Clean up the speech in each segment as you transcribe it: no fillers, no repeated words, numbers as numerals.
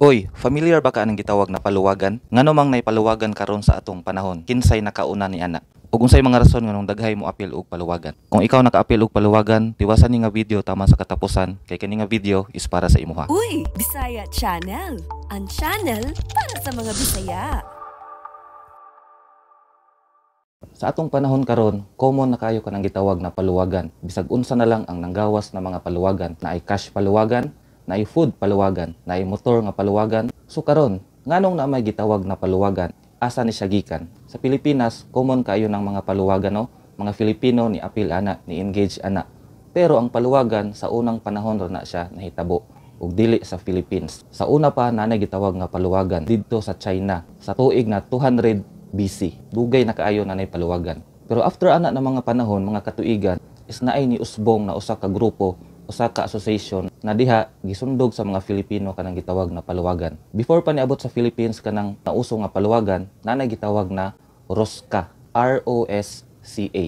Oy, familiar ba ka anang gitawag na paluwagan? Ngano mang nay paluwagan karon sa atong panahon? Kinsay nakauna ni ana? Ug unsay mga rason nganong daghay mo apil og paluwagan? Kung ikaw naka-apil og paluwagan, tiwasan ni nga video tama sa katapusan kay kini nga video is para sa imuha. Uy, Bisaya Channel! Ang channel para sa mga Bisaya. Sa atong panahon karon, common na kayo kanang gitawag na paluwagan. Bisag unsa na lang ang nanggawas na mga paluwagan, na ay cash paluwagan, na ay food paluwagan, na ay motor nga paluwagan. So karon, nganong na may gitawag na paluwagan? Asa ni siya gikan? Sa Pilipinas, common kayo ng mga paluwagan, no? Mga Filipino ni apil ana, ni engage ana. Pero ang paluwagan sa unang panahon ra na siya nahitabo ug dili sa Philippines. Sa una pa nanay gitawag nga paluwagan didto sa China sa tuig na 200 BC. Dugay na kaayo nanay paluwagan. Pero after ana na mga panahon, mga katuigan, is naay ni usbong na usa ka grupo, usa ka association na diha gisundog sa mga Filipino kanang gitawag na paluwagan. Before pa niabot sa Philippines kanang nauso nga paluwagan, nanay gitawag na ROSCA, ROSCA.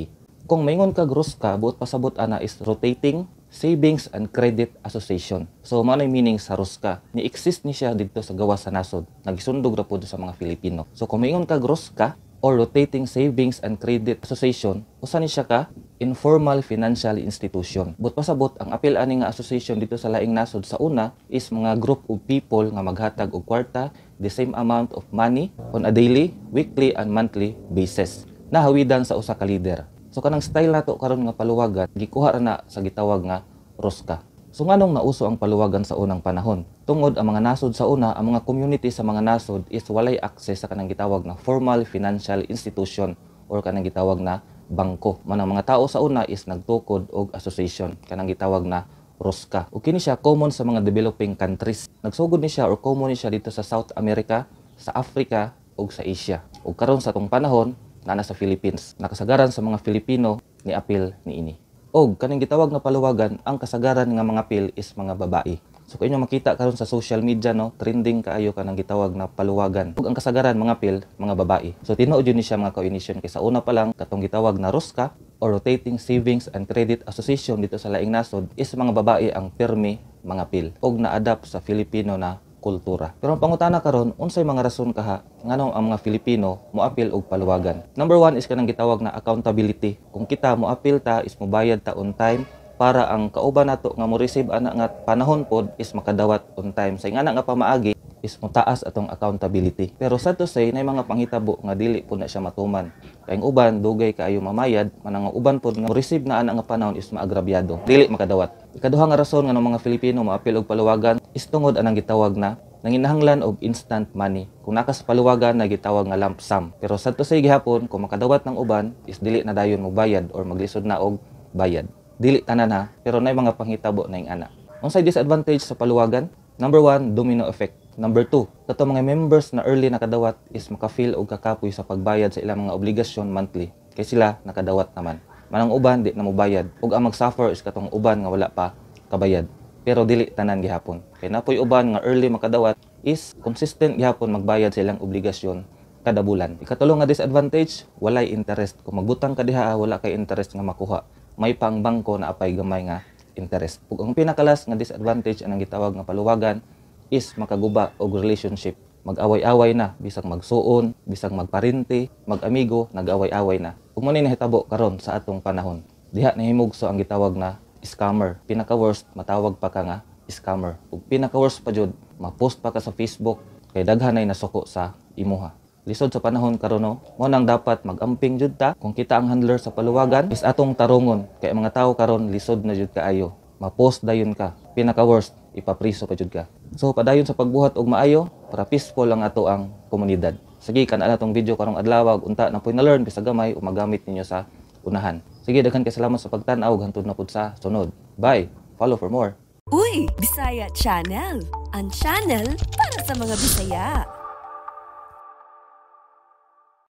Kung maingon kag ROSCA, buot pasabot ana is Rotating Savings and Credit Association. So mao nay meaning sa ROSCA. Ni-exist ni siya didto sa gawas sa nasod. Nagisundog ra pud sa mga Filipino. So kung maingon kag ROSCA or Rotating Savings and Credit Association, usa ni siya ka informal financial institution. But pasabot ang apil ani nga association dito sa laing nasod sa una is mga group of people nga maghatag og kwarta the same amount of money on a daily, weekly and monthly basis. Nahawidan sa usa ka leader. So kanang style nato karon nga paluwagan gikuha ra na sa gitawag nga ROSCA. So nganong nauso ang paluwagan sa unang panahon? Tungod ang mga nasod sa una, ang mga community sa mga nasod is walay access sa kanang gitawag na formal financial institution or kanang gitawag na bangko. Manang mga tao sa una is nagtukod og association kanang gitawag na ROSCA. Ug kini siya common sa mga developing countries. Nagsugod ni siya or common ni siya dito sa South America, sa Africa ug sa Asia. Ug karon sa atong panahon na nasa Philippines. Nakasagaran sa mga Filipino ni apil niini. Og kaning gitawag na paluwagan, ang kasagaran nga mga apil is mga babae. So kung inyo makita karon sa social media, no, trending kaayo kanang gitawag na paluwagan. Ug ang kasagaran mga apil, mga babae. So tinuod yun ni siya mga ka-initiation kay sa una pa lang katong gitawag na ROSCA or Rotating Savings and Credit Association dito sa laing nasod is mga babae ang pirmi mga apil og na-adapt sa Filipino na kultura. Pero ang pangutana karon, unsay mga rason kaha nganong ang mga Filipino moapil og paluwagan? Number 1 is kanang gitawag na accountability. Kung kita moapil ta is mobayad ta on time para ang kauban nato nga mo receive ana nga panahon pod is makadawat on time. Sa ingana nga pamaagi is motaas atong accountability. Pero sad to say nay mga panghitabo nga dili pud na siya matuman. Kay ang uban dugay kaayo mamayad, manang uban pod nga receive na ana nga panahon is maagrabyado. Dili makadawat. Ikaduha nga rason nga ng mga Filipino moapil og paluwagan is tungod anang gitawag na nanginahanglan og instant money. Kung naka sa paluwagan na gitawag nga lump sum. Pero sad to say gihapon kung makadawat ng uban is dili na dayon mo bayad or maglisod na og bayad. Dili tanan ha, pero nay mga panghitabo na ing ana. Unsay disadvantage sa paluwagan? Number 1, domino effect. Number 2, kato mga members na early nakadawat is maka-feel og kakapoy sa pagbayad sa ilang mga obligasyon monthly. Kay sila nakadawat naman. Manang uban di na mo bayad. Ug ang mag-suffer is katong uban nga wala pa kabayad. Pero dili tanan gihapon. Kay napoy uban nga early makadawat is consistent gihapon magbayad sa ilang obligasyon kada bulan. Ikatulo nga disadvantage, walay interest. Kung magbutang ka diha wala kay interest nga makuha. May pang bangko na apay gamay nga interest. Ug ang pinakalas nga disadvantage anang gitawag nga paluwagan is makaguba og relationship. Mag-away-away na, bisag magsuon, bisag magparinti, mag-amigo, nag-away-away na. Ug mo ni nahitabo karon sa atong panahon. Diha nahimugso ang gitawag na scammer. Pinaka-worst, matawag pa ka nga scammer. Ug pinaka-worst pa jud, ma-post pa ka sa Facebook kay daghanay nasuko sa imuha. Lisod sa panahon karon no, mo nang dapat mag-amping jud ta. Kung kita ang handler sa paluwagan, is atong tarungon kay mga tawo karon lisod na jud kaayo. Ma-post dayon ka. Pinaka-worst, ipapriso pa jud ka. So padayon sa pagbuhat og maayo para peaceful lang ato ang komunidad. Sige kana natong video karong adlaw ug unta na poy na learn bisag gamay o magamit ninyo sa unahan. Sige daghan kay salamat sa pagtan-aw hangtod na pud sa sunod. Bye. Follow for more. Uy, Bisaya Channel! Ang channel para sa mga Bisaya.